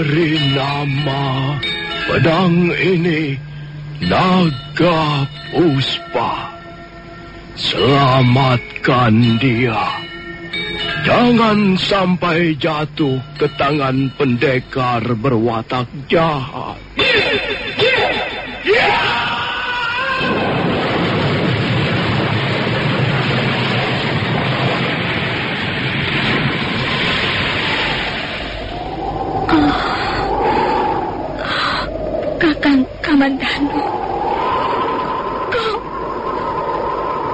beri nama pedang ini Naga Puspa. Selamatkan dia. Jangan sampai jatuh ke tangan pendekar berwatak jahat. Kakang Kamandanu,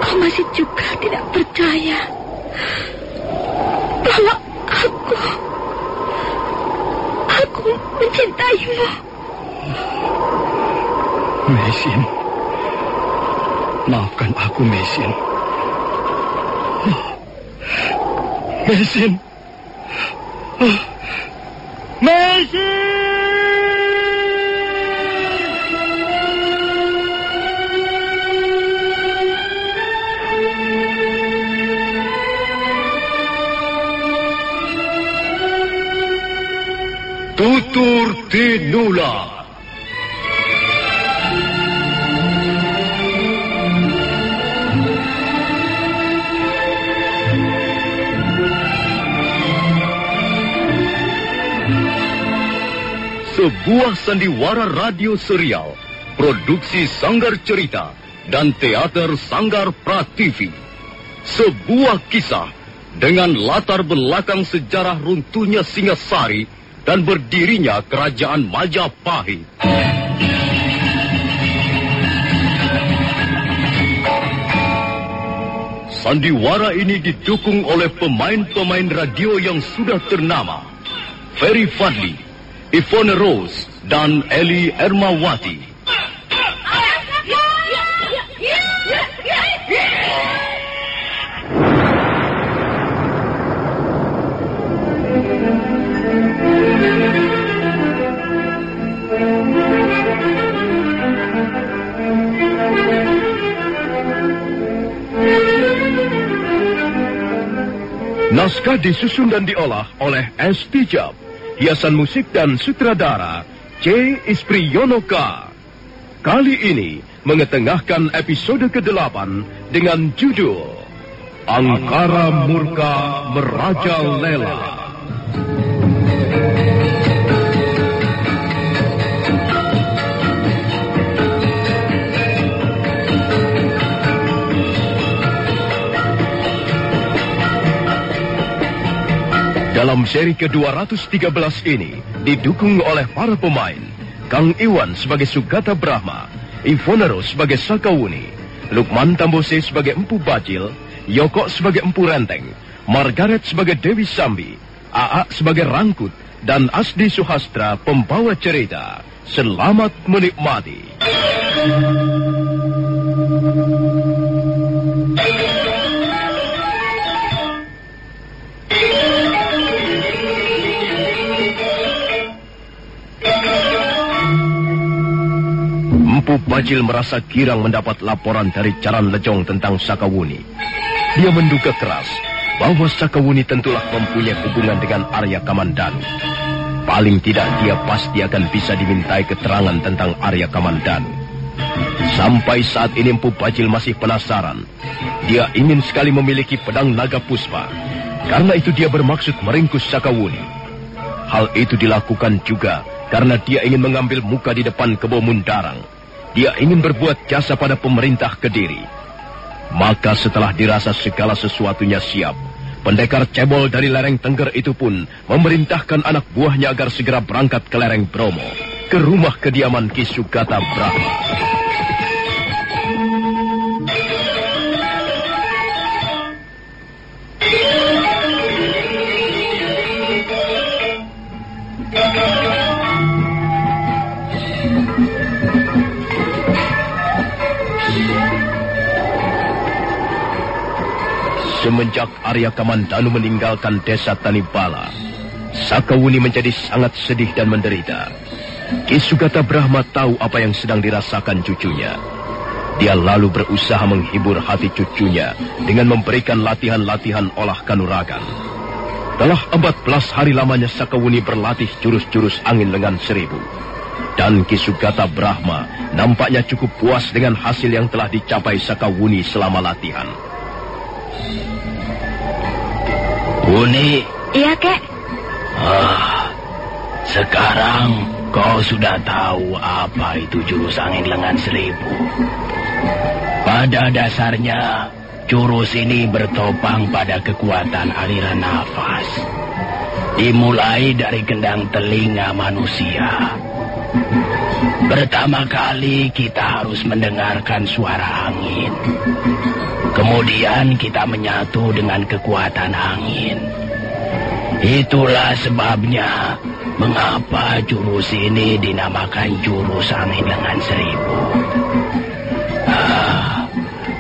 kau masih juga tidak percaya bahwa aku mencintaimu. Mesin, maafkan aku, Mesin. Mesin. Mesin! Tutur Tinula. Sebuah sandiwara radio serial, produksi Sanggar Cerita dan teater Sanggar Prativi. Sebuah kisah dengan latar belakang sejarah runtuhnya Singasari dan berdirinya Kerajaan Majapahit. Sandiwara ini didukung oleh pemain-pemain radio yang sudah ternama. Ferry Fadli, Ivone Rose, dan Eli Ermawati. Naskah disusun dan diolah oleh S. Tijab. Hiasan musik dan sutradara C. Ispriyonoka. Kali ini mengetengahkan episode ke-8 dengan judul Angkara Murka Merajalela. Dalam seri ke-213 ini didukung oleh para pemain Kang Iwan sebagai Sugata Brahma, Ivone Rose sebagai Sakawuni, Lukman Tambose sebagai Empu Bajil, Yoko sebagai Empu Renteng, Margaret sebagai Dewi Sambi, Aa sebagai Rangkut, dan Asdi Suhastra pembawa cerita. Selamat menikmati. Empu Bajil merasa girang mendapat laporan dari Caran Lejong tentang Sakawuni. Dia menduga keras bahwa Sakawuni tentulah mempunyai hubungan dengan Arya Kamandanu. Paling tidak dia pasti akan bisa dimintai keterangan tentang Arya Kamandanu. Sampai saat ini Empu Bajil masih penasaran. Dia ingin sekali memiliki pedang Naga Puspa. Karena itu dia bermaksud meringkus Sakawuni. Hal itu dilakukan juga karena dia ingin mengambil muka di depan Kebo Mundarang. Dia ingin berbuat jasa pada pemerintah Kediri. Maka setelah dirasa segala sesuatunya siap, pendekar cebol dari lereng Tengger itu pun memerintahkan anak buahnya agar segera berangkat ke lereng Bromo, ke rumah kediaman Ki Sugata Brahma. Semenjak Arya Kamandanu meninggalkan desa Tanibala, Sakawuni menjadi sangat sedih dan menderita. Ki Sugata Brahma tahu apa yang sedang dirasakan cucunya. Dia lalu berusaha menghibur hati cucunya dengan memberikan latihan-latihan olah kanuragan. Telah 14 hari lamanya Sakawuni berlatih jurus-jurus angin lengan seribu. Dan Ki Sugata Brahma nampaknya cukup puas dengan hasil yang telah dicapai Sakawuni selama latihan. Wuni. Iya, Kek. Sekarang kau sudah tahu apa itu jurus angin lengan seribu. Pada dasarnya, jurus ini bertopang pada kekuatan aliran nafas. Dimulai dari gendang telinga manusia. Pertama kali kita harus mendengarkan suara angin. Kemudian kita menyatu dengan kekuatan angin. Itulah sebabnya mengapa jurus ini dinamakan jurus angin lengan seribu.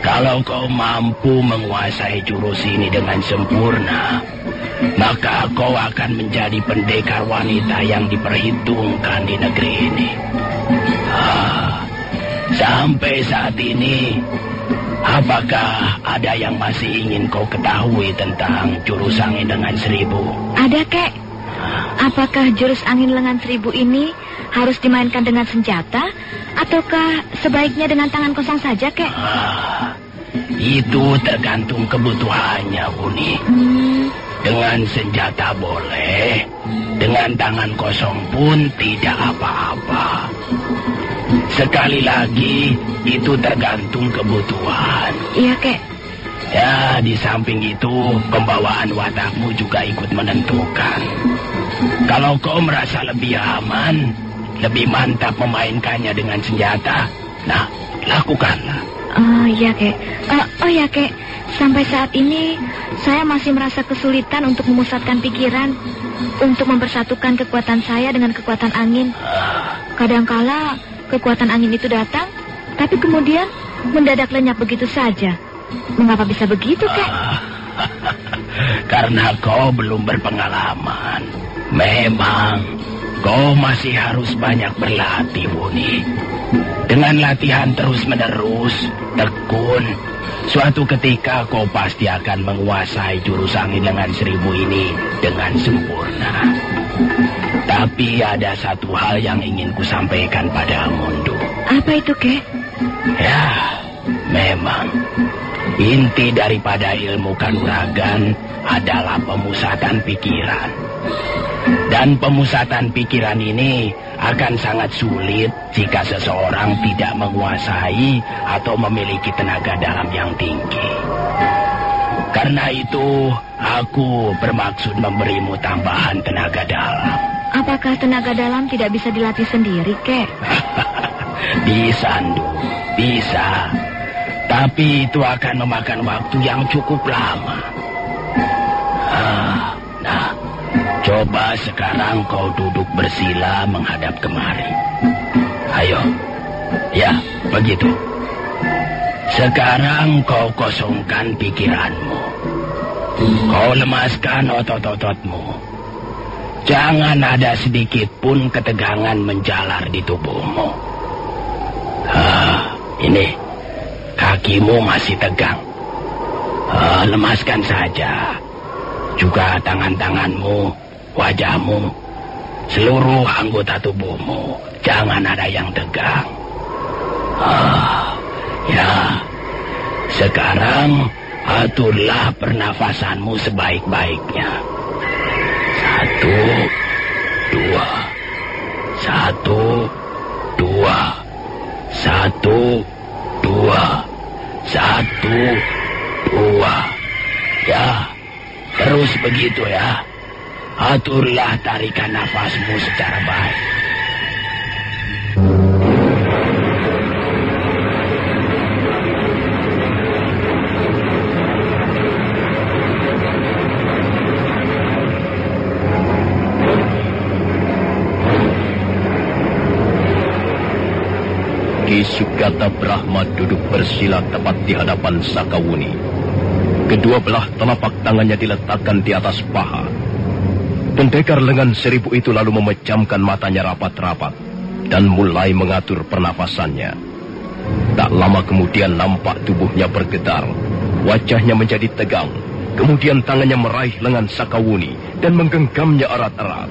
Kalau kau mampu menguasai jurus ini dengan sempurna, maka kau akan menjadi pendekar wanita yang diperhitungkan di negeri ini. Sampai saat ini, apakah ada yang masih ingin kau ketahui tentang jurus angin lengan seribu? Ada, Kek. Apakah jurus angin lengan seribu ini harus dimainkan dengan senjata, ataukah sebaiknya dengan tangan kosong saja, Kek? Itu tergantung kebutuhannya, Buni. Dengan senjata boleh, dengan tangan kosong pun tidak apa-apa. Sekali lagi, itu tergantung kebutuhan. Iya, Kek. Ya, di samping itu, pembawaan watakmu juga ikut menentukan. Kalau kau merasa lebih aman, lebih mantap memainkannya dengan senjata, nah, lakukanlah. Oh, iya, Kek. Oh, ya, Kek. Sampai saat ini, saya masih merasa kesulitan untuk memusatkan pikiran, untuk mempersatukan kekuatan saya dengan kekuatan angin. Kadangkala, kekuatan angin itu datang, tapi kemudian mendadak lenyap begitu saja. Mengapa bisa begitu, Kek? Karena kau belum berpengalaman. Memang, kau masih harus banyak berlatih, Buni. Dengan latihan terus-menerus, tekun, suatu ketika kau pasti akan menguasai jurus angin lengan seribu ini dengan sempurna. Tapi ada satu hal yang ingin kusampaikan pada Mundu. Apa itu, Kek? Ya, memang. Inti daripada ilmu kanuragan adalah pemusatan pikiran. Dan pemusatan pikiran ini akan sangat sulit jika seseorang tidak menguasai atau memiliki tenaga dalam yang tinggi. Karena itu, aku bermaksud memberimu tambahan tenaga dalam. Apakah tenaga dalam tidak bisa dilatih sendiri, Kek? Bisa, Ndu. Bisa. Tapi itu akan memakan waktu yang cukup lama. Nah, coba sekarang kau duduk bersila menghadap kemari. Ayo. Ya, begitu. Sekarang kau kosongkan pikiranmu. Kau lemaskan otot-ototmu. Jangan ada sedikit pun ketegangan menjalar di tubuhmu. Ini, kakimu masih tegang. Lemaskan saja. Juga tangan-tanganmu, wajahmu, seluruh anggota tubuhmu. Jangan ada yang tegang. Ya, sekarang aturlah pernafasanmu sebaik-baiknya. 1, 2, 1, 2, 1, 2, 1, 2. Ya, terus begitu ya. Aturlah tarikan nafasmu secara baik. Ki Sugata Brahma duduk bersila tepat di hadapan Sakawuni. Kedua belah telapak tangannya diletakkan di atas paha. Pendekar lengan seribu itu lalu memejamkan matanya rapat-rapat dan mulai mengatur pernafasannya. Tak lama kemudian nampak tubuhnya bergetar, wajahnya menjadi tegang, Kemudian tangannya meraih lengan Sakawuni dan menggenggamnya erat-erat.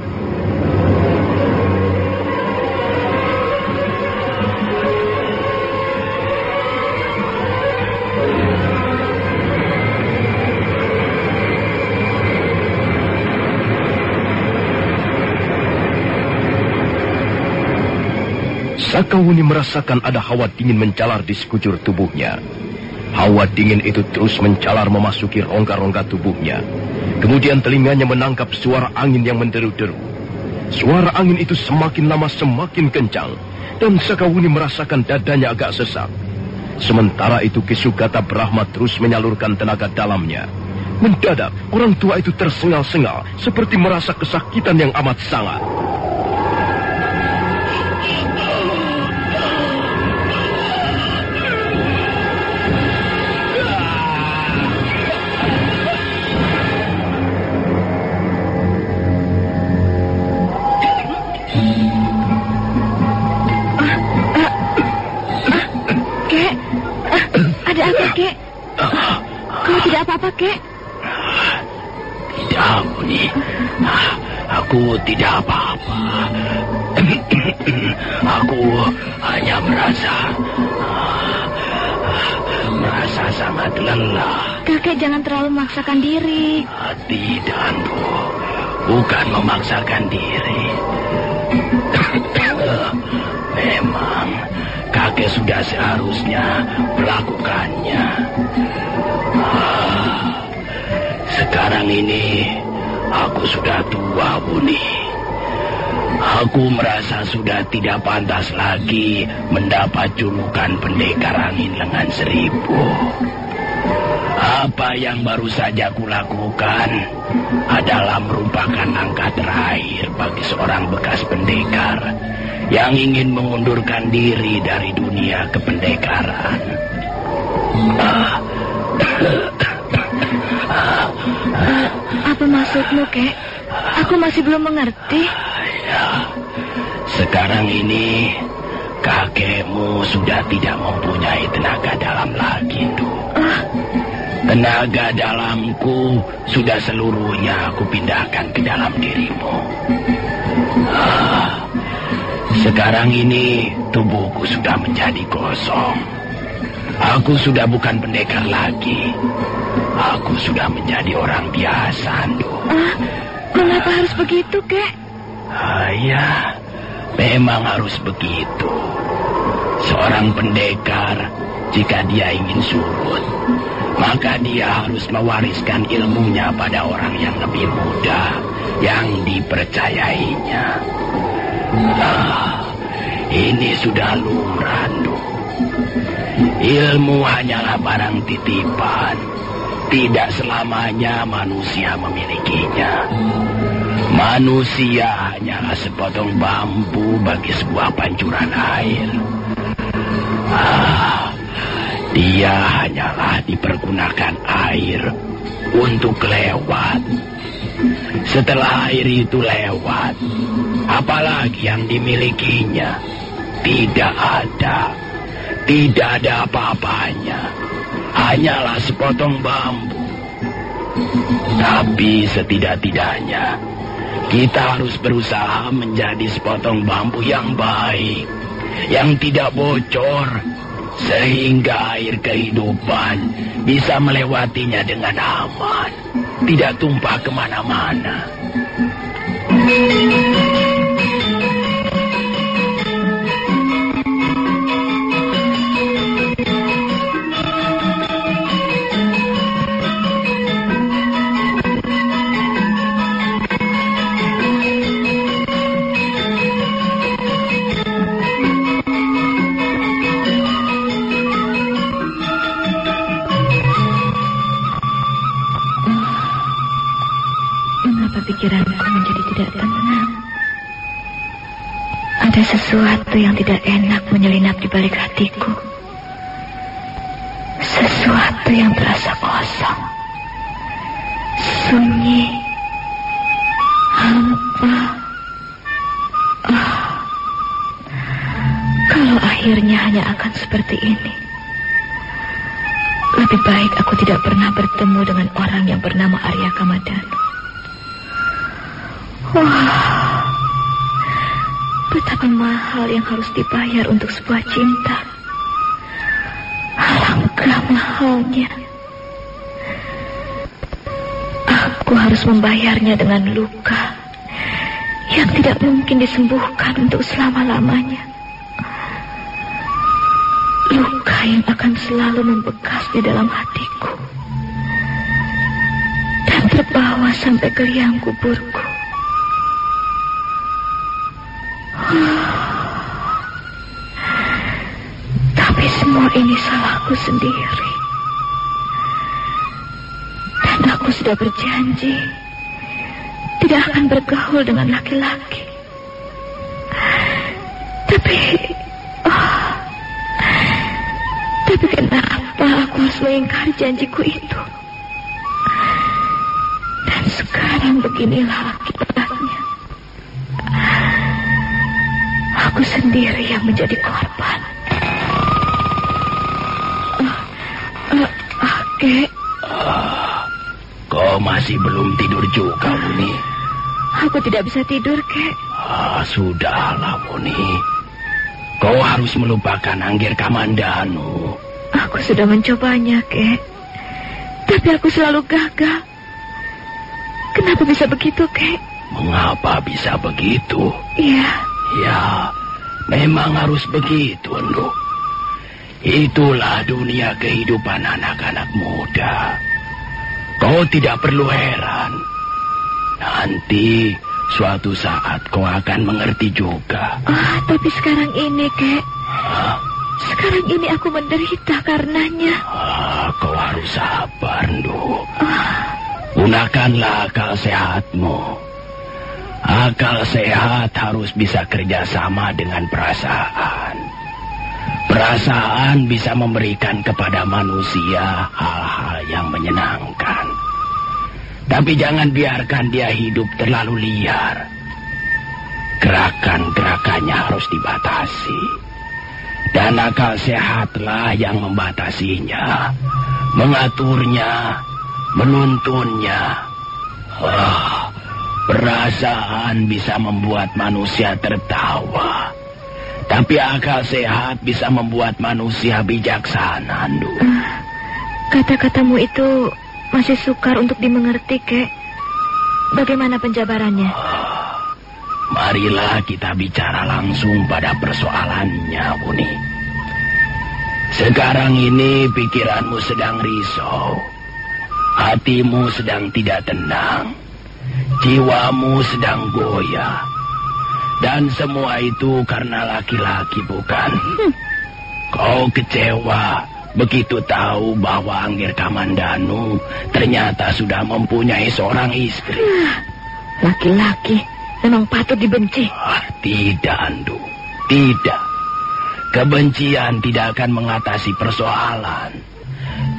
Sakawuni merasakan ada hawa dingin mencalar di sekujur tubuhnya. Hawa dingin itu terus mencalar memasuki rongga-rongga tubuhnya. Kemudian telinganya menangkap suara angin yang menderu-deru. Suara angin itu semakin lama semakin kencang, dan Sakawuni merasakan dadanya agak sesak. Sementara itu Kisugata Brahma terus menyalurkan tenaga dalamnya. Mendadak, orang tua itu tersengal-sengal, seperti merasa kesakitan yang amat sangat. Ada apa, Kek? Kau tidak apa-apa, Kek? Tidak, Buni. Aku tidak apa-apa. Aku hanya merasa sangat lelah. Kakek jangan terlalu memaksakan diri. Tidak, Bu. Bukan memaksakan diri. Memang kakek sudah seharusnya melakukannya. Sekarang ini aku sudah tua, Buni. Aku merasa sudah tidak pantas lagi mendapat julukan pendekar angin lengan seribu. Apa yang baru saja kulakukan adalah merupakan langkah terakhir bagi seorang bekas pendekar yang ingin mengundurkan diri dari dunia kependekaran. Apa maksudmu, Kek? Aku masih belum mengerti. Ya, sekarang ini kakekmu sudah tidak mempunyai tenaga dalam lagi, Nduk. Tenaga dalamku sudah seluruhnya aku pindahkan ke dalam dirimu. Sekarang ini tubuhku sudah menjadi kosong. Aku sudah bukan pendekar lagi. Aku sudah menjadi orang biasa, Nduk. Mengapa harus begitu, Kek? Ya, memang harus begitu. Seorang pendekar, jika dia ingin surut, maka dia harus mewariskan ilmunya pada orang yang lebih muda, yang dipercayainya. Ini sudah lumrah, Nduk. Ilmu hanyalah barang titipan. Tidak selamanya manusia memilikinya. Manusia hanyalah sepotong bambu bagi sebuah pancuran air. Dia hanyalah dipergunakan air untuk lewat. Setelah air itu lewat, apalagi yang dimilikinya? Tidak ada. Tidak ada apa-apanya. Hanyalah sepotong bambu. Tapi setidak-tidaknya kita harus berusaha menjadi sepotong bambu yang baik, yang tidak bocor, sehingga air kehidupan bisa melewatinya dengan aman, tidak tumpah kemana-mana. Pikiranku menjadi tidak tenang. Ada sesuatu yang tidak enak menyelinap di balik hatiku. Sesuatu yang terasa kosong, sunyi, hampa. Kalau akhirnya hanya akan seperti ini, Lebih baik aku tidak pernah bertemu dengan orang yang bernama Arya Kamadanu. Wah, betapa mahal yang harus dibayar untuk sebuah cinta. Alangkah mahalnya. Aku harus membayarnya dengan luka yang tidak mungkin disembuhkan untuk selama-lamanya. Luka yang akan selalu membekas di dalam hatiku dan terbawa sampai ke liang kuburku. Tapi semua ini salahku sendiri. Dan aku sudah berjanji tidak akan bergaul dengan laki-laki. Tapi kenapa aku harus mengingkari janjiku itu? Dan sekarang beginilah akibatnya. Aku sendiri yang menjadi korban. Kek. Kau masih belum tidur juga, Wuni? Aku tidak bisa tidur, Kek. Sudahlah, Wuni. Kau harus melupakan Anggir Kamandanu. Aku sudah mencobanya, Kek. Tapi aku selalu gagal. Kenapa bisa begitu, Kek? Mengapa bisa begitu? Iya. Ya, memang harus begitu, Nduk. Itulah dunia kehidupan anak-anak muda. Kau tidak perlu heran. Nanti suatu saat kau akan mengerti juga. Tapi sekarang ini, Kek. Sekarang ini aku menderita karenanya. Kau harus sabar, Nduk. Gunakanlah akal sehatmu. Akal sehat harus bisa kerjasama dengan perasaan. Perasaan bisa memberikan kepada manusia hal-hal yang menyenangkan. Tapi jangan biarkan dia hidup terlalu liar. Gerakan-gerakannya harus dibatasi. Dan akal sehatlah yang membatasinya, mengaturnya, menuntunnya. Perasaan bisa membuat manusia tertawa. Tapi akal sehat bisa membuat manusia bijaksana, Nduk. Kata-katamu itu masih sukar untuk dimengerti, Kek. Bagaimana penjabarannya? Marilah kita bicara langsung pada persoalannya, Wuni. Sekarang ini pikiranmu sedang risau. Hatimu sedang tidak tenang. Jiwamu sedang goyah. Dan semua itu karena laki-laki, bukan? Kau kecewa begitu tahu bahwa Anggir Kamandanu ternyata sudah mempunyai seorang istri. Laki-laki memang patut dibenci. Tidak, Andu. Tidak. Kebencian tidak akan mengatasi persoalan.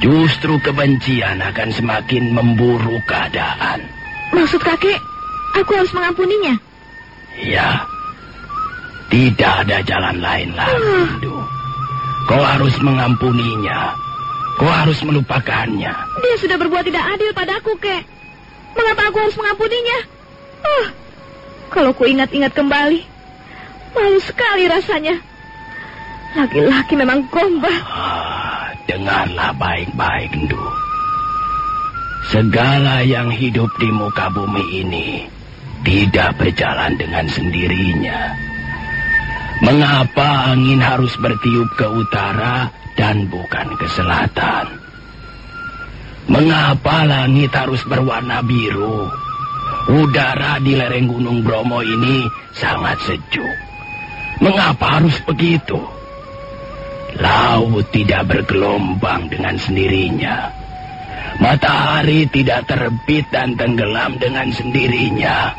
Justru kebencian akan semakin memburuk keadaan. Maksud kakek, aku harus mengampuninya? Ya, tidak ada jalan lain lagi, Andu. Kau harus mengampuninya. Kau harus melupakannya. Dia sudah berbuat tidak adil padaku, Kek. Mengapa aku harus mengampuninya? Kalau ku ingat-ingat kembali, malu sekali rasanya. Laki-laki memang gombal. Dengarlah baik-baik, Ndu. Segala yang hidup di muka bumi ini tidak berjalan dengan sendirinya. Mengapa angin harus bertiup ke utara dan bukan ke selatan? Mengapa langit harus berwarna biru? Udara di lereng Gunung Bromo ini sangat sejuk. Mengapa harus begitu? Laut tidak bergelombang dengan sendirinya. Matahari tidak terbit dan tenggelam dengan sendirinya.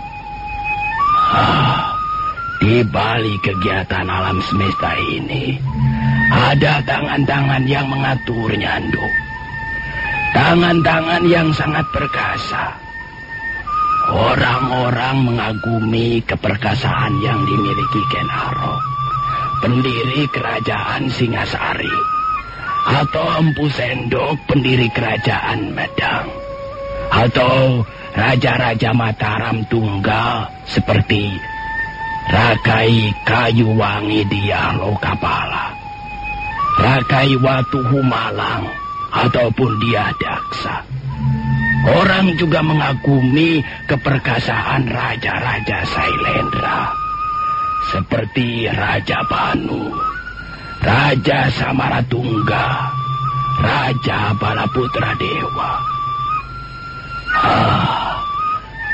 Di balik kegiatan alam semesta ini, ada tangan-tangan yang mengaturnya, Nduk. Tangan-tangan yang sangat perkasa. Orang-orang mengagumi keperkasaan yang dimiliki Ken Arok, pendiri kerajaan Singasari. atau Empu Sendok pendiri kerajaan Medang, atau raja-raja Mataram Tunggal seperti Rakai Kayuwangi Dialokapala, Rakai Watu Humalang, ataupun Dia Daksa. Orang juga mengagumi keperkasaan raja-raja Sailendra, seperti Raja Banu, Raja Samaratungga, Raja Balaputra Dewa.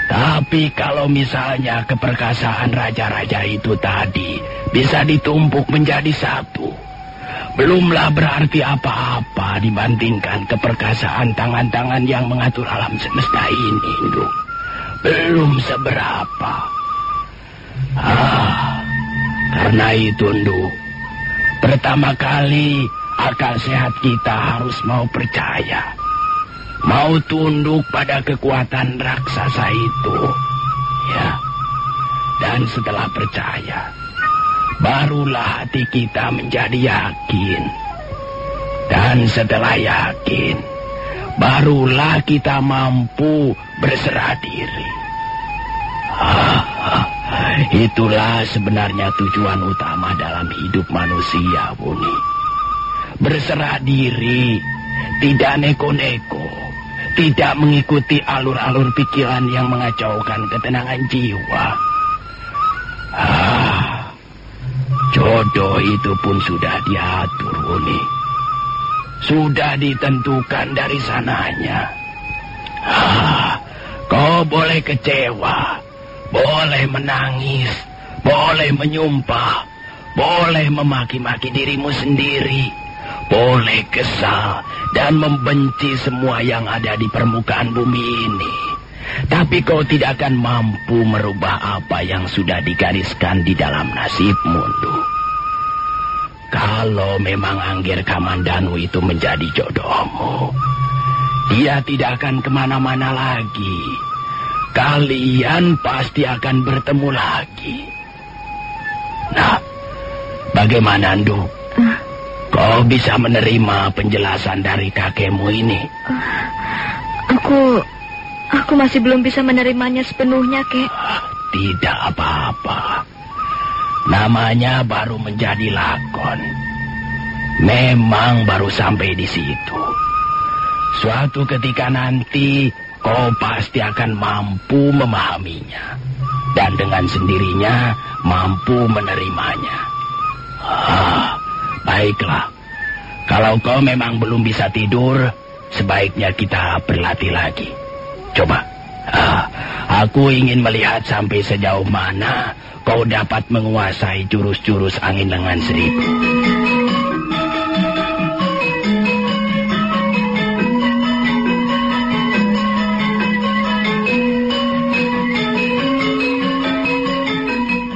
Tapi kalau misalnya keperkasaan raja-raja itu tadi bisa ditumpuk menjadi satu, belumlah berarti apa-apa dibandingkan keperkasaan tangan-tangan yang mengatur alam semesta ini, Nduk. Belum seberapa. Karena itu, Nduk, pertama kali akal sehat kita harus mau percaya, mau tunduk pada kekuatan raksasa itu. Ya. Dan setelah percaya, barulah hati kita menjadi yakin. Dan setelah yakin, barulah kita mampu berserah diri. Itulah sebenarnya tujuan utama dalam hidup manusia, Buni. Berserah diri, tidak neko-neko, tidak mengikuti alur-alur pikiran yang mengacaukan ketenangan jiwa. Jodoh itu pun sudah diatur, Buni. Sudah ditentukan dari sananya. Kau boleh kecewa, boleh menangis, boleh menyumpah, boleh memaki-maki dirimu sendiri, boleh kesal dan membenci semua yang ada di permukaan bumi ini. Tapi kau tidak akan mampu merubah apa yang sudah digariskan di dalam nasibmu, Nduk. Kalau memang Anggir Kamandanu itu menjadi jodohmu, dia tidak akan kemana-mana lagi. Kalian pasti akan bertemu lagi. Nah, bagaimana, Nduk? Kau bisa menerima penjelasan dari kakekmu ini? Aku masih belum bisa menerimanya sepenuhnya, Kek. Tidak apa-apa. Namanya baru menjadi lakon. Memang baru sampai di situ. Suatu ketika nanti kau pasti akan mampu memahaminya. Dan dengan sendirinya mampu menerimanya. Baiklah. Kalau kau memang belum bisa tidur, sebaiknya kita berlatih lagi. Coba. Aku ingin melihat sampai sejauh mana kau dapat menguasai jurus-jurus angin lengan seribu.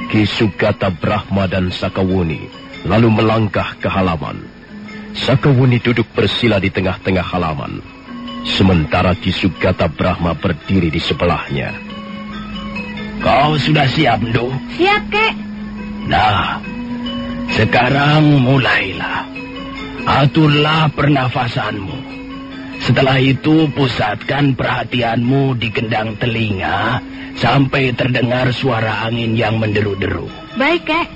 Ki Sugata Brahma dan Sakawuni lalu melangkah ke halaman. Sakawuni duduk bersila di tengah-tengah halaman, sementara Ki Sugata Brahma berdiri di sebelahnya. Kau sudah siap, Nduk? Siap, Kek. Nah, sekarang mulailah. Aturlah pernafasanmu. Setelah itu pusatkan perhatianmu di gendang telinga sampai terdengar suara angin yang menderu-deru. Baik, Kek.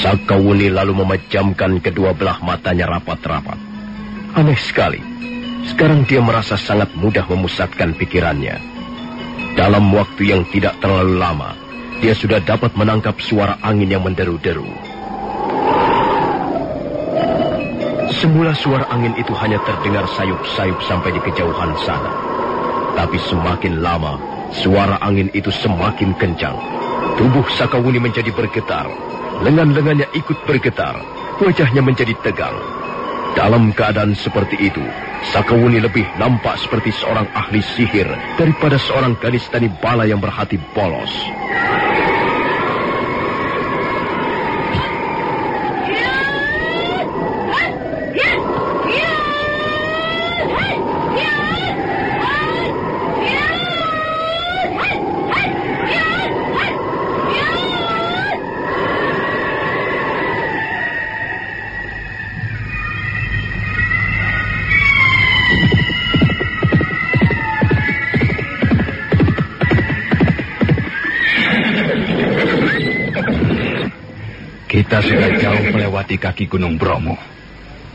Sakawuni lalu memejamkan kedua belah matanya rapat-rapat. Aneh sekali. Sekarang dia merasa sangat mudah memusatkan pikirannya. Dalam waktu yang tidak terlalu lama, dia sudah dapat menangkap suara angin yang menderu-deru. Semula suara angin itu hanya terdengar sayup-sayup sampai di kejauhan sana. Tapi semakin lama, suara angin itu semakin kencang. Tubuh Sakawuni menjadi bergetar. Lengan-lengannya ikut bergetar. Wajahnya menjadi tegang. Dalam keadaan seperti itu, Sakawuni lebih nampak seperti seorang ahli sihir daripada seorang gadis tani bala yang berhati polos. Kita sudah jauh melewati kaki Gunung Bromo.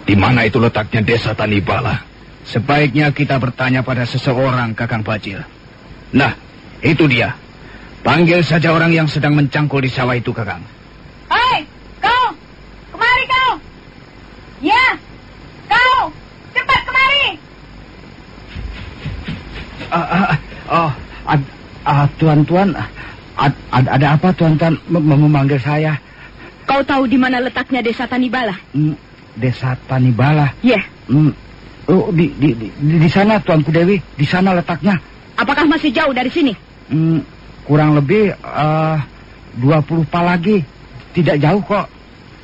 Di mana itu letaknya desa Tanibala? Sebaiknya kita bertanya pada seseorang, Kakang Bajil. Nah, itu dia. Panggil saja orang yang sedang mencangkul di sawah itu, Kakang. Hei, kau! Kemari kau! Ya, kau! Cepat kemari! Tuan-tuan, ada apa Tuan-tuan memanggil saya? Kau tahu di mana letaknya desa Tanibala? Desa Tanibala? Ya. Di sana, Tuanku Dewi. Di sana letaknya. Apakah masih jauh dari sini? Kurang lebih 20 palagi. Tidak jauh kok.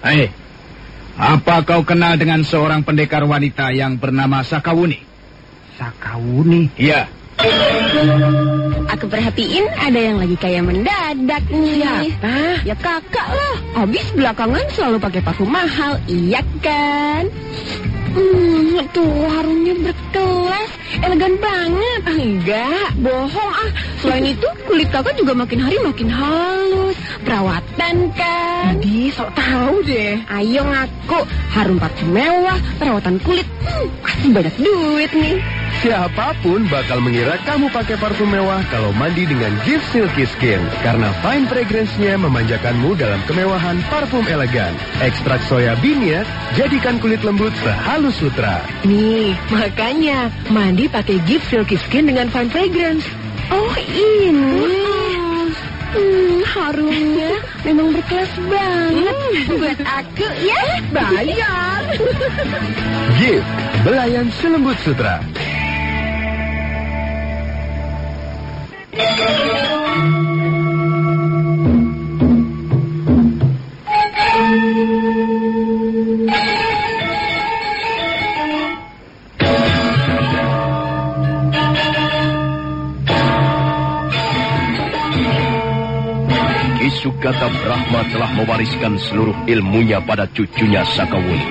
Hei, apa kau kenal dengan seorang pendekar wanita yang bernama Sakawuni? Sakawuni? Iya. Aku perhatiin ada yang lagi kayak mendadak nih. Siapa? Ya kakak lah. Habis belakangan selalu pakai parfum mahal, iya kan? Tuh harumnya berkelas, elegan banget. Enggak, bohong ah. Selain itu kulit kakak juga makin hari makin halus. Perawatan kan? Jadi sok tahu deh. Ayo ngaku, harum parfum mewah, perawatan kulit. Pasti banyak duit nih. Siapapun bakal mengira kamu pakai parfum mewah kalau mandi dengan Gift Silky Skin. Karena fine fragrance-nya memanjakanmu dalam kemewahan parfum elegan. Ekstrak soya bean-nya jadikan kulit lembut sehalus sutra. Nih, makanya mandi pakai Gift Silky Skin dengan fine fragrance. Oh, ini. Harumnya memang berkelas banget. Buat aku ya, bayar. Gift, belayan selembut sutra. Ki Sugata Brahma telah mewariskan seluruh ilmunya pada cucunya Sakawuni.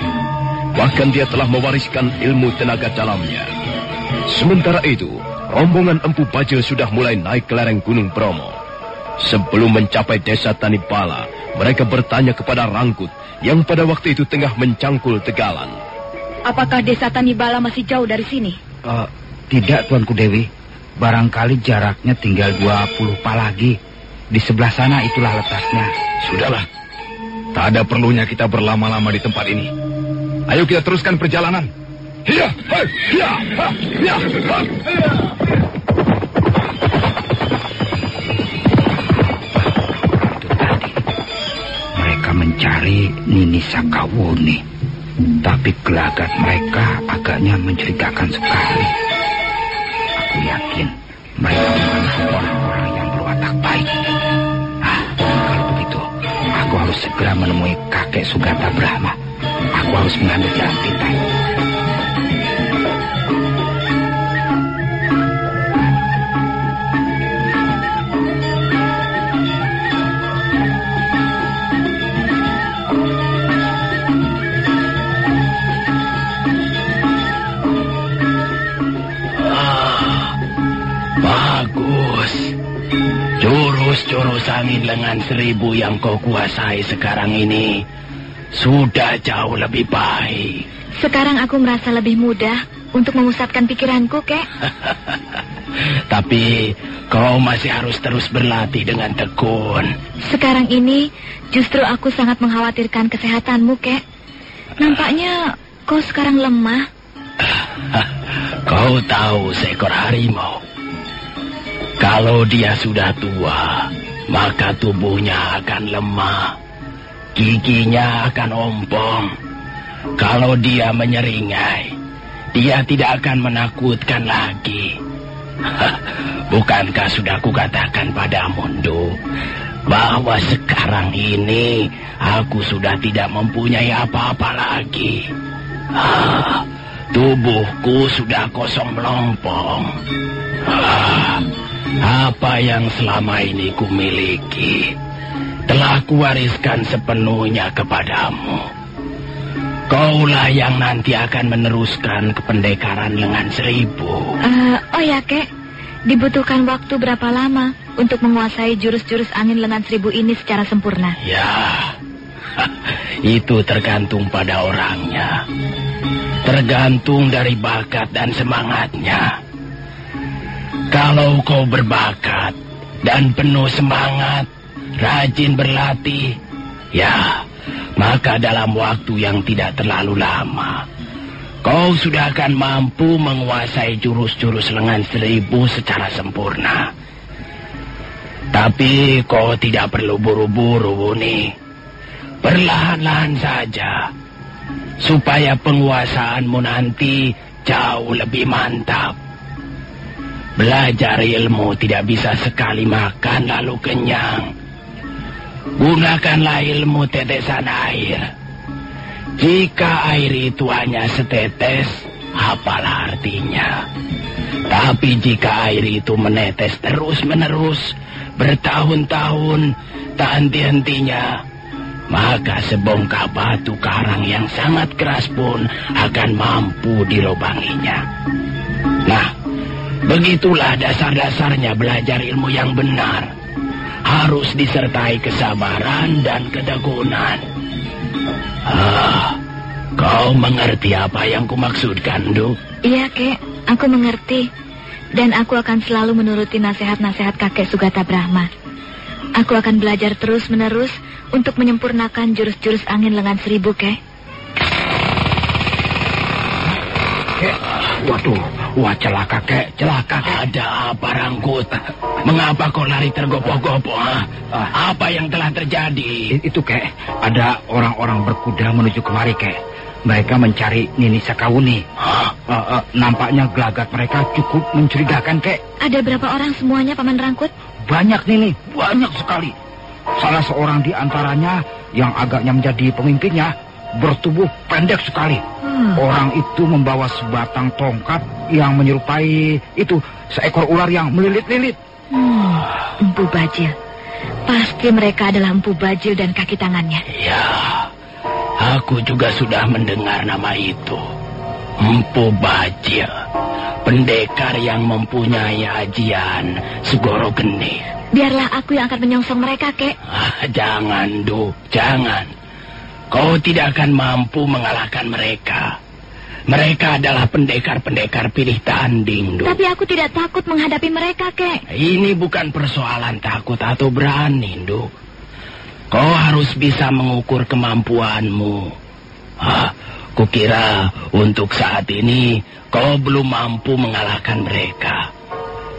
Bahkan dia telah mewariskan ilmu tenaga dalamnya. Sementara itu, rombongan Empu Bajil sudah mulai naik ke lereng Gunung Bromo. Sebelum mencapai desa Tanibala, mereka bertanya kepada Rangkut yang pada waktu itu tengah mencangkul tegalan. Apakah desa Tanibala masih jauh dari sini? Tidak, Tuanku Dewi. Barangkali jaraknya tinggal 20 palagi. Di sebelah sana itulah letaknya. Sudahlah. Tak ada perlunya kita berlama-lama di tempat ini. Ayo kita teruskan perjalanan. Hiya, hai, hiya, ha, hiya, ha, hiya. Itu tadi. Mereka mencari Nini Sakawuni. Tapi gelagat mereka agaknya mencurigakan sekali. Aku yakin mereka bukanlah orang-orang yang berwatak baik. Kalau begitu, aku harus segera menemui kakek Sugata Brahma. Aku harus mengambil jalan pintas. Jurus angin lengan 1000 yang kau kuasai sekarang ini sudah jauh lebih baik. Sekarang aku merasa lebih mudah untuk memusatkan pikiranku, Kek. Tapi kau masih harus terus berlatih dengan tekun. Sekarang ini justru aku sangat mengkhawatirkan kesehatanmu, Kek. Nampaknya kau sekarang lemah. Kau tahu seekor harimau? Kalau dia sudah tua, maka tubuhnya akan lemah. Giginya akan ompong. Kalau dia menyeringai, dia tidak akan menakutkan lagi. Bukankah sudah kukatakan padamu, Ndu, bahwa sekarang ini aku sudah tidak mempunyai apa-apa lagi. Tubuhku sudah kosong melompong. Apa yang selama ini kumiliki telah kuwariskan sepenuhnya kepadamu. Kaulah yang nanti akan meneruskan kependekaran lengan 1000. Oh ya, Kek. Dibutuhkan waktu berapa lama untuk menguasai jurus-jurus angin lengan 1000 ini secara sempurna? Ya, Itu tergantung pada orangnya. Tergantung dari bakat dan semangatnya. Kalau kau berbakat dan penuh semangat, rajin berlatih, ya, maka dalam waktu yang tidak terlalu lama, kau sudah akan mampu menguasai jurus-jurus lengan seribu secara sempurna. Tapi kau tidak perlu buru-buru, Wuni. Perlahan-lahan saja, supaya penguasaanmu nanti jauh lebih mantap. Belajar ilmu tidak bisa sekali makan lalu kenyang. Gunakanlah ilmu tetesan air. Jika air itu hanya setetes, apalah artinya. Tapi jika air itu menetes terus-menerus, bertahun-tahun, tak henti-hentinya, maka sebongkah batu karang yang sangat keras pun akan mampu dilobanginya. Nah, begitulah dasar-dasarnya belajar ilmu yang benar. Harus disertai kesabaran dan ketekunan. Kau mengerti apa yang kumaksudkan, Duk? Iya, Kek. Aku mengerti. Dan aku akan selalu menuruti nasihat-nasihat kakek Sugata Brahma. Aku akan belajar terus-menerus untuk menyempurnakan jurus-jurus angin lengan seribu, Kek. Waduh, wah celaka, Kek, celaka, Kek. Ada apa, Rangkut? Mengapa kau lari tergopoh-gopoh? Apa yang telah terjadi? Itu, Kek, ada orang-orang berkuda menuju kemari, Kek. Mereka mencari Nini Sakawuni. Nampaknya gelagat mereka cukup mencurigakan, Kek. Ada berapa orang semuanya, Paman Rangkut? Banyak, Nini, banyak sekali. Salah seorang di antaranya yang agaknya menjadi pemimpinnya bertubuh pendek sekali. Orang itu membawa sebatang tongkat yang menyerupai itu seekor ular yang melilit-lilit. Empu Bajil. Pasti mereka adalah Empu Bajil dan kaki tangannya. Ya, aku juga sudah mendengar nama itu. Empu Bajil, pendekar yang mempunyai ajian Segoro Geni. Biarlah aku yang akan menyongsong mereka, Kek. Jangan, Duk, jangan. Kau tidak akan mampu mengalahkan mereka. Mereka adalah pendekar-pendekar pilih tanding, Duk. Tapi aku tidak takut menghadapi mereka, Kek. Ini bukan persoalan takut atau berani, Duk. Kau harus bisa mengukur kemampuanmu. Kukira untuk saat ini kau belum mampu mengalahkan mereka.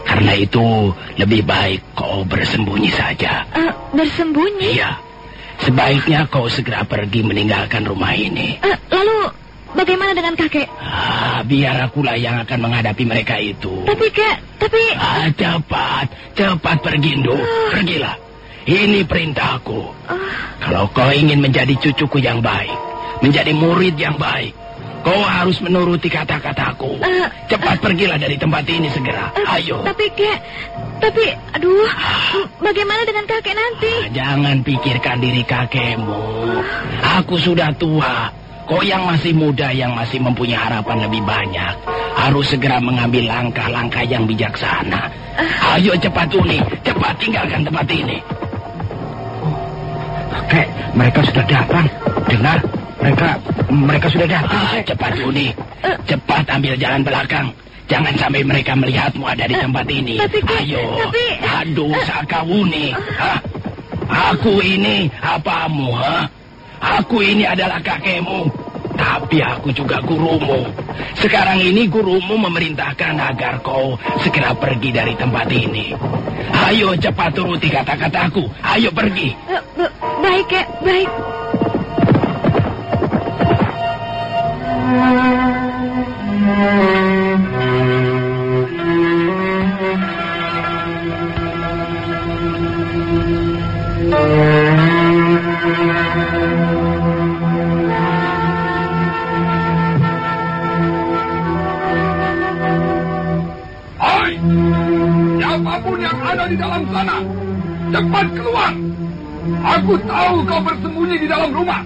Karena itu lebih baik kau bersembunyi saja. Bersembunyi? Iya. Sebaiknya kau segera pergi meninggalkan rumah ini. Lalu bagaimana dengan kakek? Biar akulah yang akan menghadapi mereka itu. Tapi, Kek, tapi... Cepat pergi, Nduk. Pergilah. Ini perintahku. Kalau kau ingin menjadi cucuku yang baik, menjadi murid yang baik, kau harus menuruti kata-kataku. Cepat pergilah dari tempat ini segera. Ayo. Tapi, Kek, aduh, bagaimana dengan kakek nanti? Jangan pikirkan diri kakekmu. Aku sudah tua. Kau yang masih muda, yang masih mempunyai harapan lebih banyak, harus segera mengambil langkah-langkah yang bijaksana. Ayo cepat, Uni. Cepat tinggalkan tempat ini. Kek, mereka sudah datang. Dengar, mereka sudah datang. Cepat, Uni. Cepat ambil jalan belakang. Jangan sampai mereka melihatmu ada di tempat ini. Ayo. Aduh, Sakawuni. Aku ini apamu, Aku ini adalah kakekmu. Tapi aku juga gurumu. Sekarang ini gurumu memerintahkan agar kau segera pergi dari tempat ini. Ayo cepat turuti kata-kataku. Ayo pergi. Baik, Kek, baik. Hai, siapapun yang ada di dalam sana, cepat keluar. Aku tahu kau bersembunyi di dalam rumah.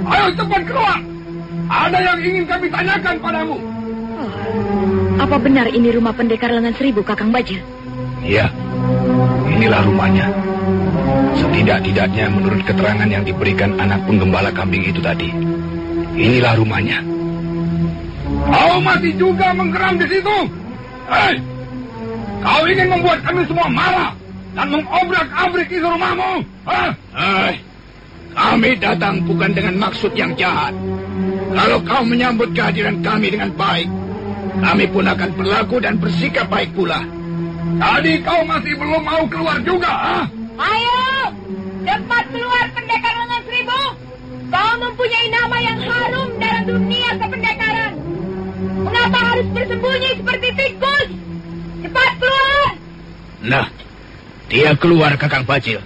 Ayo cepat keluar. Ada yang ingin kami tanyakan padamu. Apa benar ini rumah pendekar lengan seribu, Kakang Bajil? Iya, inilah rumahnya. Setidak-tidaknya menurut keterangan yang diberikan anak penggembala kambing itu tadi, inilah rumahnya. Kau masih juga menggeram di situ? Hei! Kau ingin membuat kami semua marah dan mengobrak-abrik isi rumahmu? Hah? Kami datang bukan dengan maksud yang jahat. Kalau kau menyambut kehadiran kami dengan baik, kami pun akan berlaku dan bersikap baik pula. Tadi kau masih belum mau keluar juga, ha? Ayo, cepat keluar pendekar lengan seribu. Kau mempunyai nama yang harum dalam dunia kependekaran. Mengapa harus bersembunyi seperti tikus? Cepat keluar. Nah, dia keluar, Kakang Bajil.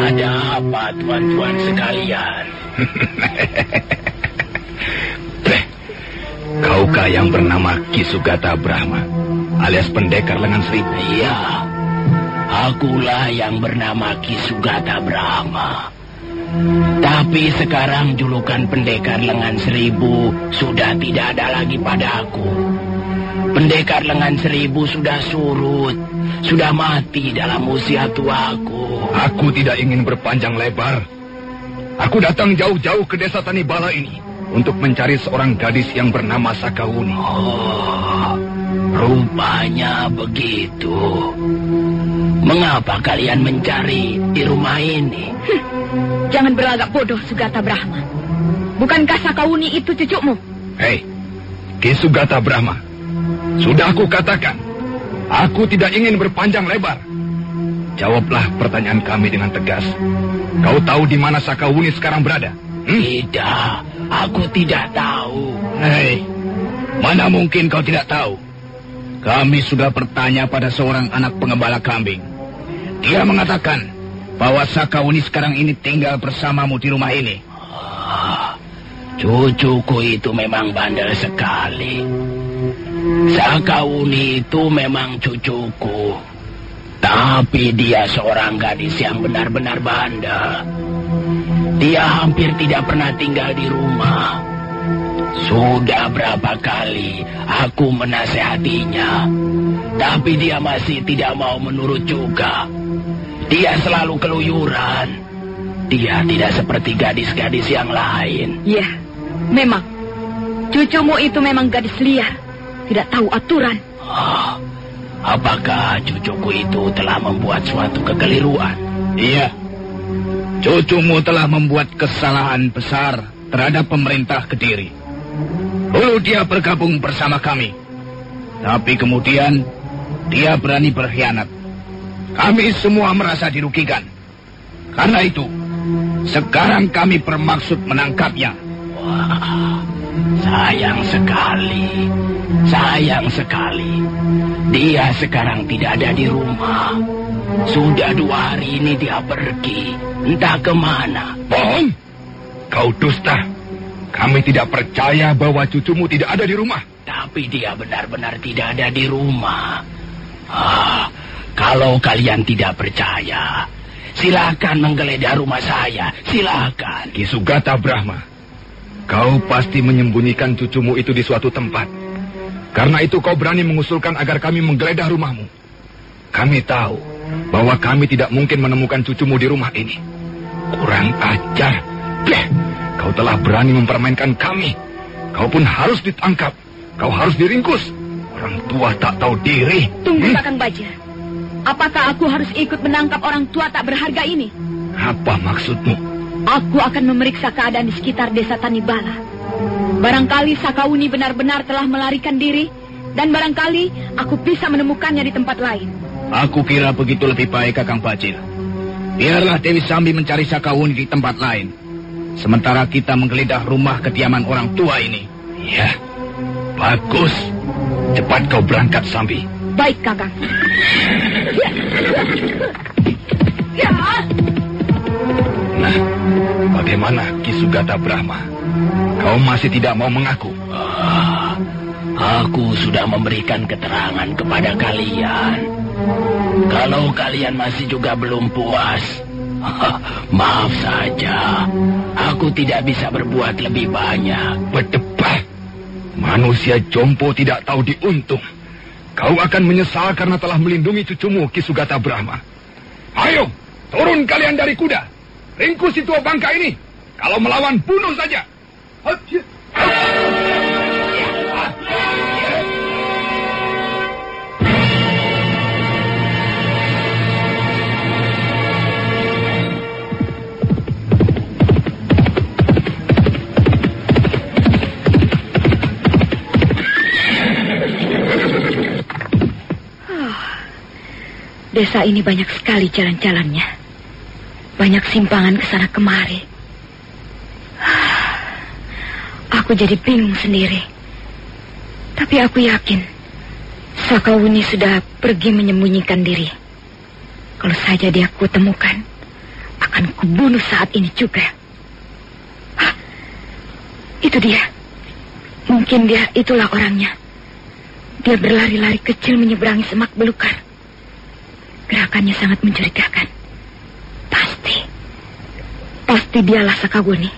Ada apa, tuan-tuan sekalian? Kaukah yang bernama Ki Sugata Brahma, alias pendekar lengan seribu? Iya, akulah yang bernama Ki Sugata Brahma. Tapi sekarang julukan pendekar lengan seribu sudah tidak ada lagi padaku. Pendekar lengan seribu sudah surut, sudah mati dalam usia tuaku. Aku tidak ingin berpanjang lebar. Aku datang jauh-jauh ke desa Tanibala ini untuk mencari seorang gadis yang bernama Sakawuni. Oh, rupanya begitu. Mengapa kalian mencari di rumah ini? Jangan berlagak bodoh, Sugata Brahma. Bukankah Sakawuni itu cucumu? Hei, Ki Sugata Brahma. Sudah aku katakan, aku tidak ingin berpanjang lebar. Jawablah pertanyaan kami dengan tegas. Kau tahu di mana Sakawuni sekarang berada? Tidak, aku tidak tahu. Hei, mana mungkin kau tidak tahu? Kami sudah bertanya pada seorang anak pengembala kambing. Dia mengatakan bahwa Sakawuni sekarang ini tinggal bersamamu di rumah ini. Cucuku itu memang bandel sekali. Sakawuni itu memang cucuku. Tapi dia seorang gadis yang benar-benar bandel. Dia hampir tidak pernah tinggal di rumah. Sudah berapa kali aku menasehatinya, tapi dia masih tidak mau menurut juga. Dia selalu keluyuran. Dia tidak seperti gadis-gadis yang lain. Ya, memang. Cucumu itu memang gadis liar. Tidak tahu aturan. Apakah cucuku itu telah membuat suatu kekeliruan? Iya. Cucumu telah membuat kesalahan besar terhadap pemerintah Kediri. Dulu dia bergabung bersama kami. Tapi kemudian dia berani berkhianat. Kami semua merasa dirugikan. Karena itu, sekarang kami bermaksud menangkapnya. Wah, sayang sekali. Sayang sekali. Dia sekarang tidak ada di rumah. Sudah 2 hari ini dia pergi. Entah kemana. Bohong! Kau dusta. Kami tidak percaya bahwa cucumu tidak ada di rumah. Tapi dia benar-benar tidak ada di rumah. Kalau kalian tidak percaya, silakan menggeledah rumah saya. Silakan. Ki Sugata Brahma, kau pasti menyembunyikan cucumu itu di suatu tempat. Karena itu kau berani mengusulkan agar kami menggeledah rumahmu. Kami tahu bahwa kami tidak mungkin menemukan cucumu di rumah ini. Kurang ajar. Kau telah berani mempermainkan kami. Kau pun harus ditangkap. Kau harus diringkus. Orang tua tak tahu diri. Tunggu, Kakang Bajil. Apakah aku harus ikut menangkap orang tua tak berharga ini? Apa maksudmu? Aku akan memeriksa keadaan di sekitar desa Tanibala. Barangkali Sakawuni benar-benar telah melarikan diri, dan barangkali aku bisa menemukannya di tempat lain. Aku kira begitu lebih baik, Kakang Bajil. Biarlah Dewi Sambi mencari Sakawuni di tempat lain. Sementara kita menggeledah rumah kediaman orang tua ini. Ya, bagus. Cepat kau berangkat, Sambi. Baik, Kakang. Nah, bagaimana Ki Sugata Brahma? Kau masih tidak mau mengaku? Aku sudah memberikan keterangan kepada kalian. Kalau kalian masih juga belum puas, Maaf saja, aku tidak bisa berbuat lebih banyak. Berdebat. Manusia jompo tidak tahu diuntung. Kau akan menyesal karena telah melindungi cucumu Ki Sugata Brahma. Ayo, turun kalian dari kuda. Ringkus si tua bangka ini. Kalau melawan, bunuh saja. Desa ini banyak sekali jalan-jalannya. Banyak simpangan ke sana kemari. Aku jadi bingung sendiri. Tapi aku yakin Sakawuni sudah pergi menyembunyikan diri. Kalau saja dia kutemukan, akan kubunuh saat ini juga. Itu dia. Mungkin dia itulah orangnya. Dia berlari-lari kecil menyeberangi semak belukar. Gerakannya sangat mencurigakan. Pasti dialah Sakawuni.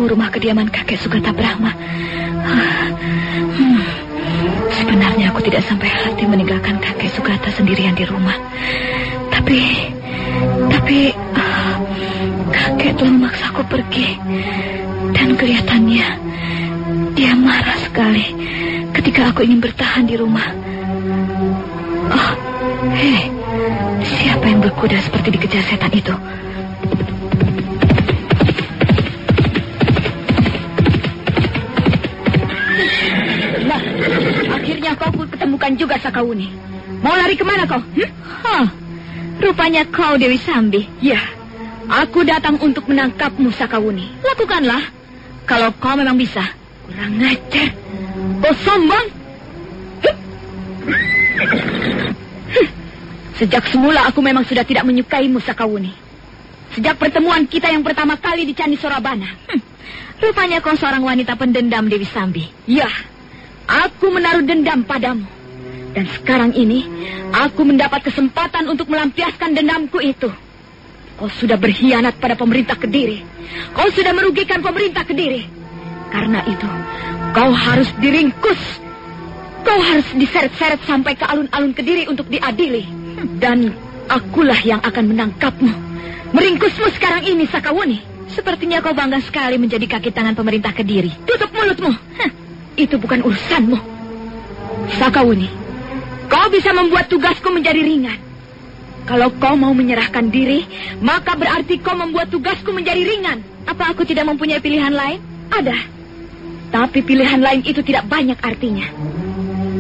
Rumah kediaman kakek Sugata Brahma. Sebenarnya aku tidak sampai hati meninggalkan kakek Sugata sendirian di rumah. Tapi kakek telah memaksaku pergi. Dan kelihatannya dia marah sekali ketika aku ingin bertahan di rumah. Siapa yang berkuda seperti dikejar setan itu? Akhirnya kau pun ketemukan juga, Sakawuni. Mau lari kemana kau? Rupanya kau Dewi Sambi. Ya, aku datang untuk menangkapmu, Sakawuni. Lakukanlah, kalau kau memang bisa. Kurang ajar. Kau sombong. Sejak semula aku memang sudah tidak menyukaimu, Sakawuni. Sejak pertemuan kita yang pertama kali di Candi Sorabana. Rupanya kau seorang wanita pendendam, Dewi Sambi. Ya, aku menaruh dendam padamu. Dan sekarang ini, aku mendapat kesempatan untuk melampiaskan dendamku itu. Kau sudah berkhianat pada pemerintah Kediri. Kau sudah merugikan pemerintah Kediri. Karena itu, kau harus diringkus. Kau harus diseret-seret sampai ke alun-alun Kediri untuk diadili. Dan akulah yang akan menangkapmu. Meringkusmu sekarang ini, Sakawuni. Sepertinya kau bangga sekali menjadi kaki tangan pemerintah Kediri. Tutup mulutmu. Itu bukan urusanmu. Sakawuni, kau bisa membuat tugasku menjadi ringan. Kalau kau mau menyerahkan diri, maka berarti kau membuat tugasku menjadi ringan. Apa aku tidak mempunyai pilihan lain? Ada. Tapi pilihan lain itu tidak banyak artinya.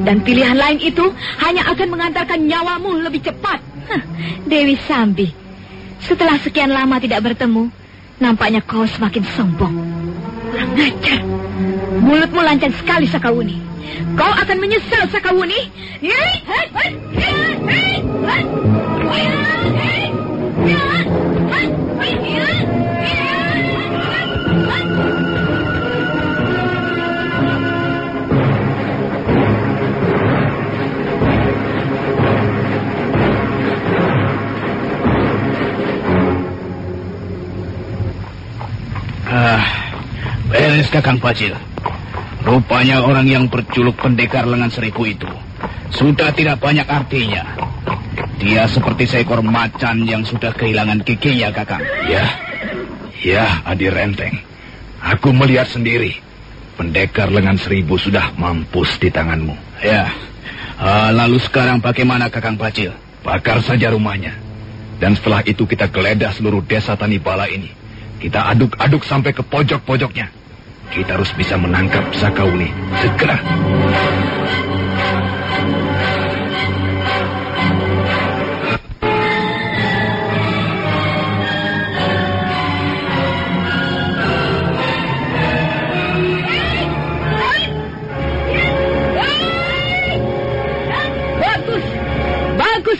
Dan pilihan lain itu hanya akan mengantarkan nyawamu lebih cepat. Dewi Sambi, setelah sekian lama tidak bertemu, nampaknya kau semakin sombong. Kurang ajar. Mulutmu lancang sekali, Sakawuni. Kau akan menyesal, Sakawuni. Beres, Kakang Pacil. Rupanya orang yang berjuluk pendekar lengan seribu itu sudah tidak banyak artinya. Dia seperti seekor macan yang sudah kehilangan giginya, Kakang. Ya, Adi Renteng. Aku melihat sendiri. Pendekar lengan seribu sudah mampus di tanganmu. Ya. Lalu sekarang bagaimana, Kakang Pacil? Bakar saja rumahnya. Dan setelah itu kita geledah seluruh desa Tanibala ini. Kita aduk-aduk sampai ke pojok-pojoknya. Kita harus bisa menangkap Sakawuni segera.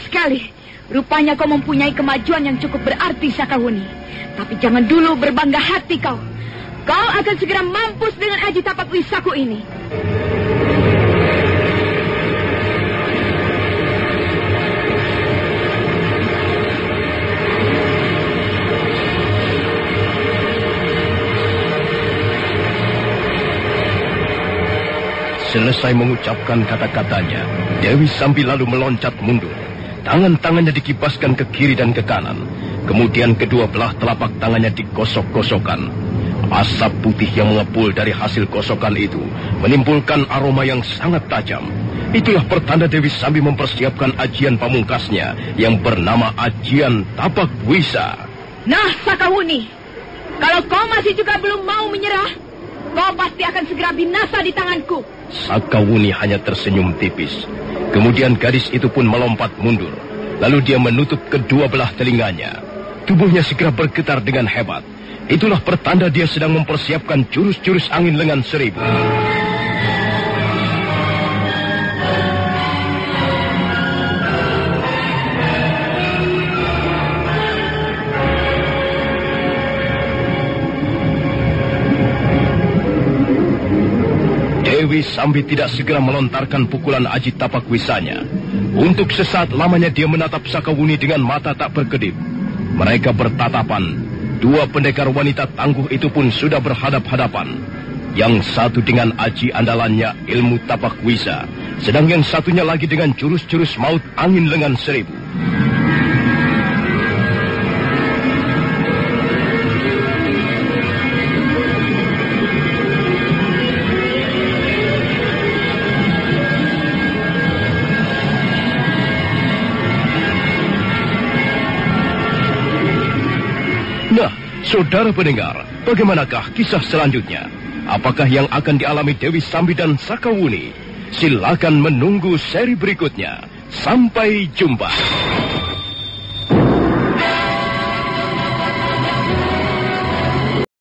sekali. Rupanya kau mempunyai kemajuan yang cukup berarti, Sakawuni. Tapi jangan dulu berbangga hati kau. Kau akan segera mampus dengan aji tapak wisaku ini. Selesai mengucapkan kata-katanya, Dewi Sambi lalu meloncat mundur. Tangan-tangannya dikibaskan ke kiri dan ke kanan. Kemudian kedua belah telapak tangannya digosok-gosokkan. Asap putih yang mengepul dari hasil gosokan itu menimbulkan aroma yang sangat tajam. Itulah pertanda Dewi Sambi mempersiapkan ajian pamungkasnya yang bernama ajian tapak wisa. Nah, Sakawuni, kalau kau masih juga belum mau menyerah, kau pasti akan segera binasa di tanganku. Sakawuni hanya tersenyum tipis. Kemudian gadis itu pun melompat mundur. Lalu dia menutup kedua belah telinganya. Tubuhnya segera bergetar dengan hebat. Itulah pertanda dia sedang mempersiapkan jurus-jurus angin lengan seribu. Dewi Sambi tidak segera melontarkan pukulan aji tapak wisanya. Untuk sesaat lamanya dia menatap Sakawuni dengan mata tak berkedip. Mereka bertatapan. Dua pendekar wanita tangguh itu pun sudah berhadap-hadapan. Yang satu dengan aji andalannya ilmu tapak wisa, sedang yang satunya lagi dengan jurus-jurus maut angin lengan seribu. Nah, saudara pendengar, bagaimanakah kisah selanjutnya? Apakah yang akan dialami Dewi Sambi dan Sakawuni? Silakan menunggu seri berikutnya. Sampai jumpa.